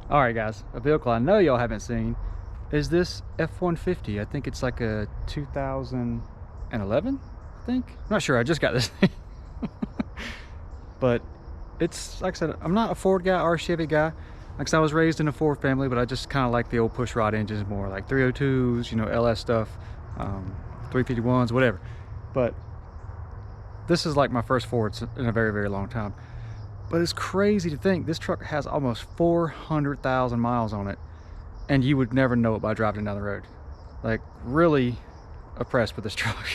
All right, guys, a vehicle I know y'all haven't seen is this F-150. I think it's like a 2011, I think. I'm not sure, I just got this thing. But it's, like I said, I'm not a Ford guy or a Chevy guy. Like I said, I was raised in a Ford family, but I just kind of like the old push rod engines more, like 302s, you know, LS stuff, 351s, whatever. But this is like my first Ford in a very, very long time. But it's crazy to think this truck has almost 400,000 miles on it, and you would never know it by driving down the road. Like, really impressed with this truck.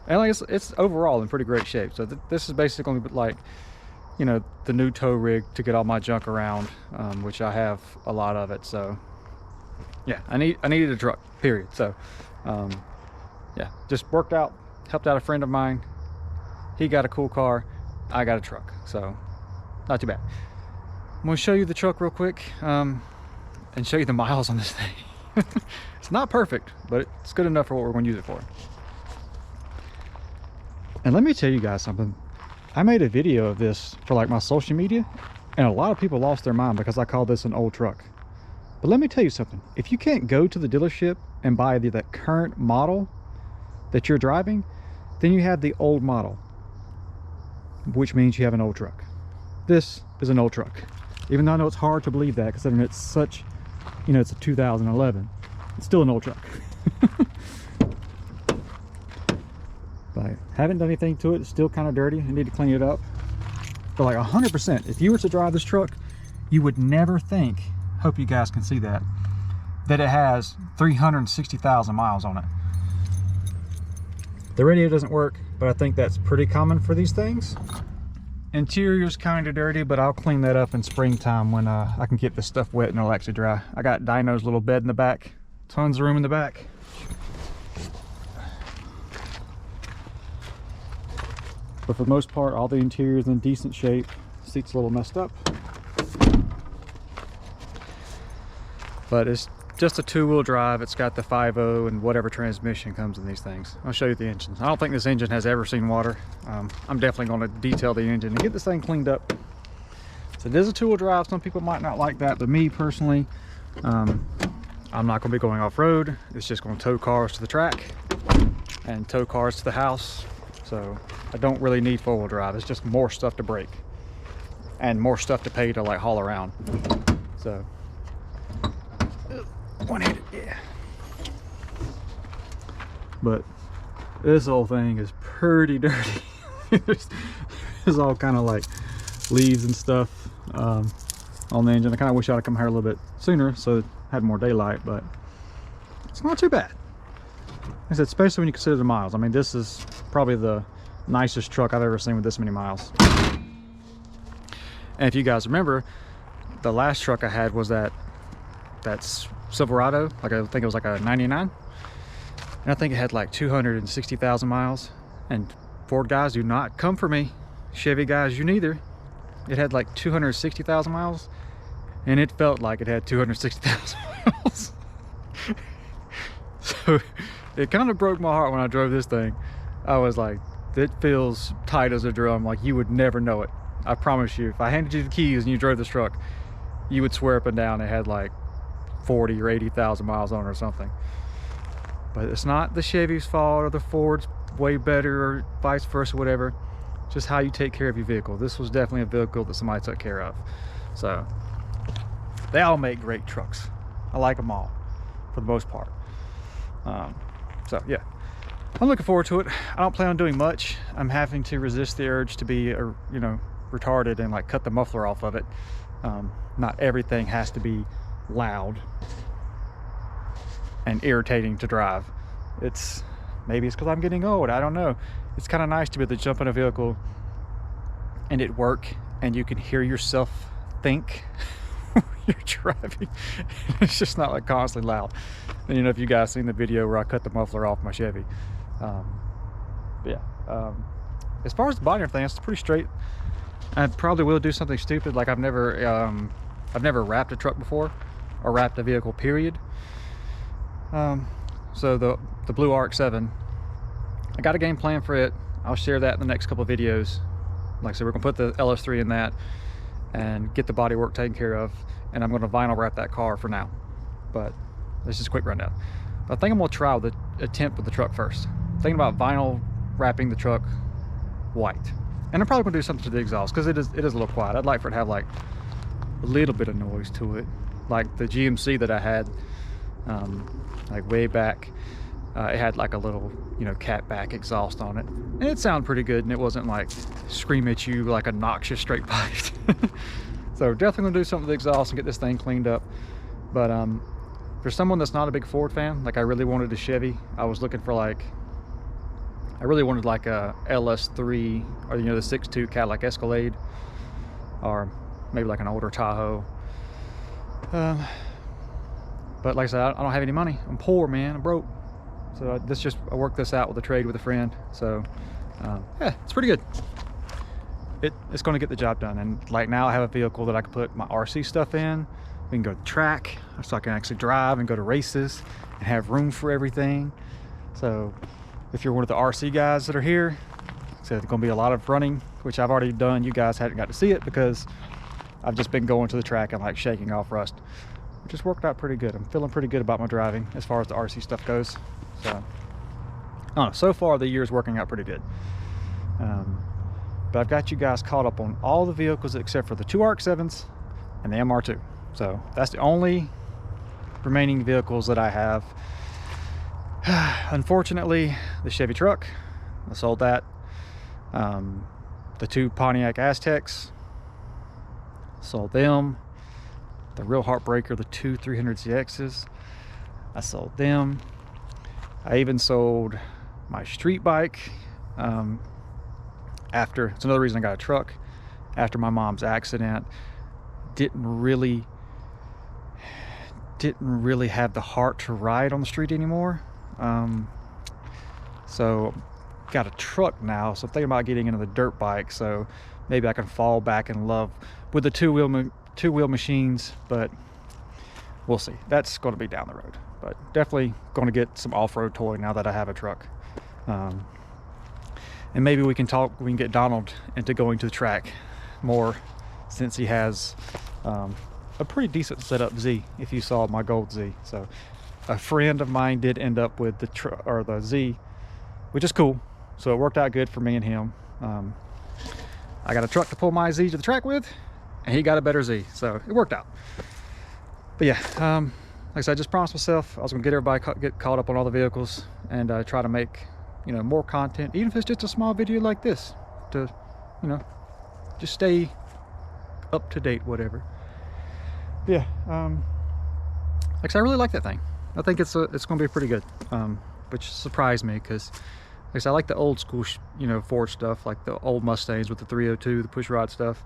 And like it's overall in pretty great shape. So this is basically like, you know, the new tow rig to get all my junk around, which I have a lot of it. So yeah, I needed a truck, period. So yeah, just worked out, helped out a friend of mine. He got a cool car, I got a truck, so not too bad. I'm going to show you the truck real quick, and show you the miles on this thing. It's not perfect, but it's good enough for what we're going to use it for. And let me tell you guys something. I made a video of this for like my social media, and a lot of people lost their mind because I called this an old truck. But let me tell you something. If you can't go to the dealership and buy the current model that you're driving, then you have the old model, which means you have an old truck. This is an old truck. Even though I know it's hard to believe that, considering it's such, you know, it's a 2011. It's still an old truck. But I haven't done anything to it. It's still kind of dirty. I need to clean it up. But like 100%, if you were to drive this truck, you would never think, hope you guys can see that it has 360,000 miles on it. The radio doesn't work, but I think that's pretty common for these things. Interior's kind of dirty, but I'll clean that up in springtime when I can get this stuff wet and it'll actually dry. I got Dino's little bed in the back, tons of room in the back. But for the most part, all the interior is in decent shape. Seat's a little messed up, but it's just a two-wheel drive. It's got the 5.0 and whatever transmission comes in these things. I'll show you the engines. I don't think this engine has ever seen water. I'm definitely going to detail the engine and get this thing cleaned up. So it is a two-wheel drive. Some people might not like that, but me personally, I'm not going to be going off-road. It's just going to tow cars to the track and tow cars to the house. So I don't really need four-wheel drive. It's just more stuff to break and more stuff to pay to like haul around. So one-handed, yeah. But this whole thing is pretty dirty. There's all kind of like leaves and stuff on the engine. I kind of wish I'd have come here a little bit sooner so it had more daylight, but it's not too bad. Like I said, especially when you consider the miles. I mean, this is probably the nicest truck I've ever seen with this many miles. And if you guys remember, the last truck I had was that's Silverado, like I think it was like a 99, and I think it had like 260,000 miles. And Ford guys, do not come for me. Chevy guys, you neither. It had like 260,000 miles, and it felt like it had 260,000 miles. So it kind of broke my heart when I drove this thing. I was like, it feels tight as a drum. Like, you would never know it. I promise you, if I handed you the keys and you drove this truck, you would swear up and down it had like 40 or 80,000 miles on it or something. But it's not the Chevy's fault or the Ford's way better or vice versa, whatever. Just how you take care of your vehicle. This was definitely a vehicle that somebody took care of. So they all make great trucks. I like them all for the most part. So yeah, I'm looking forward to it. I don't plan on doing much. I'm having to resist the urge to be, you know, retarded and like cut the muffler off of it. Not everything has to be loud and irritating to drive. Maybe it's because I'm getting old, I don't know. It's kind of nice to be able to jump in a vehicle and it work, and you can hear yourself think when you're driving. It's just not like constantly loud. And you know, if you guys seen the video where I cut the muffler off my Chevy, as far as the body and everything, it's pretty straight. I probably will do something stupid, like I've never wrapped a truck before, or wrapped a vehicle, period. So the blue RX-7, I got a game plan for it. I'll share that in the next couple of videos. Like I said, we're gonna put the LS3 in that, and get the body work taken care of, and I'm going to vinyl wrap that car for now. But this is a quick rundown. But I think I'm going to try the attempt with the truck first. I'm thinking about vinyl wrapping the truck white, and I'm probably going to do something to the exhaust because it is a little quiet. I'd like for it to have like a little bit of noise to it, like the GMC that I had like way back. It had like a little, you know, cat back exhaust on it, and it sounded pretty good, and it wasn't like scream at you like a noxious straight pipe. So definitely gonna do something with the exhaust and get this thing cleaned up. But for someone that's not a big Ford fan, like I really wanted a Chevy. I was looking for like, I really wanted like a LS3, or you know, the 6.2 Cadillac Escalade, or maybe like an older Tahoe. But like I said, I don't have any money. I'm poor, man. I'm broke. So I worked this out with a trade with a friend. So yeah, it's pretty good. It's going to get the job done. And like now I have a vehicle that I can put my RC stuff in. We can go to the track, so I can actually drive and go to races and have room for everything. So if you're one of the RC guys that are here, so there's going to be a lot of running, which I've already done. You guys haven't got to see it because I've just been going to the track and like shaking off rust. It just worked out pretty good. I'm feeling pretty good about my driving as far as the RC stuff goes. So I don't know, so far the year's working out pretty good. But I've got you guys caught up on all the vehicles except for the 2 RX-7s and the MR2. So that's the only remaining vehicles that I have. Unfortunately, the Chevy truck, I sold that. The 2 Pontiac Aztecs, sold them. The real heartbreaker, the 2 300ZXs, I sold them. I even sold my street bike after, it's another reason I got a truck, after my mom's accident. Didn't really have the heart to ride on the street anymore. So got a truck now, so I'm thinking about getting into the dirt bike, so maybe I can fall back in love with the two-wheel machines, but we'll see. That's going to be down the road, but definitely going to get some off-road toy now that I have a truck. And maybe we can get Donald into going to the track more, since he has a pretty decent setup Z, if you saw my gold Z. So a friend of mine did end up with the Z, which is cool. So it worked out good for me and him. I got a truck to pull my Z to the track with, and he got a better Z, so it worked out. But yeah, like I said, I just promised myself I was gonna get everybody get caught up on all the vehicles, and try to make, you know, more content, even if it's just a small video like this, to, you know, just stay up to date, whatever. But yeah, like I said, I really like that thing. I think it's gonna be pretty good, which surprised me, because like I said, I like the old school, you know, Ford stuff, like the old Mustangs with the 302, the push rod stuff.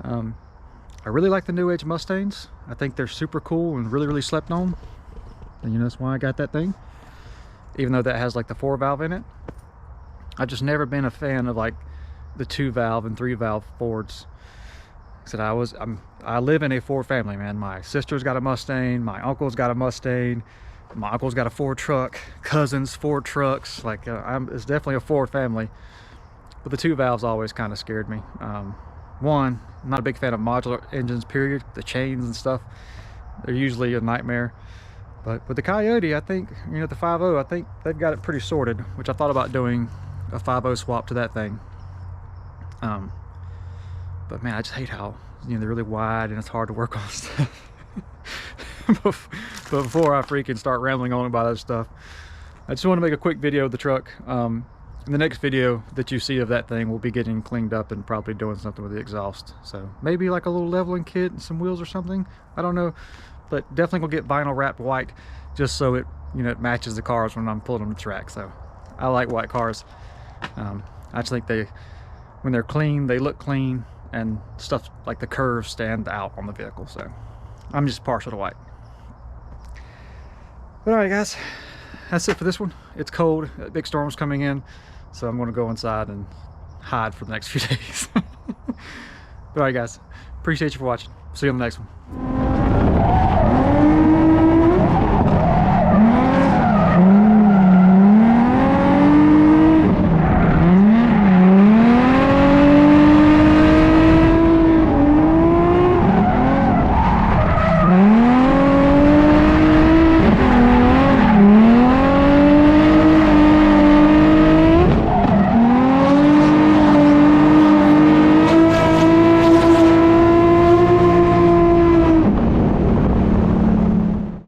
I really like the new age Mustangs. I think they're super cool and really, really slept on. And you know, that's why I got that thing. Even though that has like the 4-valve in it. I've just never been a fan of like the 2-valve and 3-valve Fords. Like I said, I live in a Ford family, man. My sister's got a Mustang, my uncle's got a Mustang, my uncle's got a Ford truck, cousins Ford trucks. Like it's definitely a Ford family. But the 2-valves always kind of scared me. One, I'm not a big fan of modular engines, period. The chains and stuff, they're usually a nightmare. But with the Coyote, I think, you know, the 5.0, I think they've got it pretty sorted, which I thought about doing a 5.0 swap to that thing. But man, I just hate how, you know, they're really wide and it's hard to work on stuff. But before I freaking start rambling on about other stuff, I just want to make a quick video of the truck. In the next video that you see of that thing, we'll be getting cleaned up and probably doing something with the exhaust. So maybe like a little leveling kit and some wheels or something. I don't know, but definitely gonna get vinyl wrapped white, just so it, you know, it matches the cars when I'm pulling them to the track. So I like white cars. I just think when they're clean, they look clean, and stuff like the curves stand out on the vehicle. So I'm just partial to white. But all right, guys, that's it for this one. It's cold. A big storm's coming in. So I'm going to go inside and hide for the next few days. But all right, guys, appreciate you for watching. See you on the next one.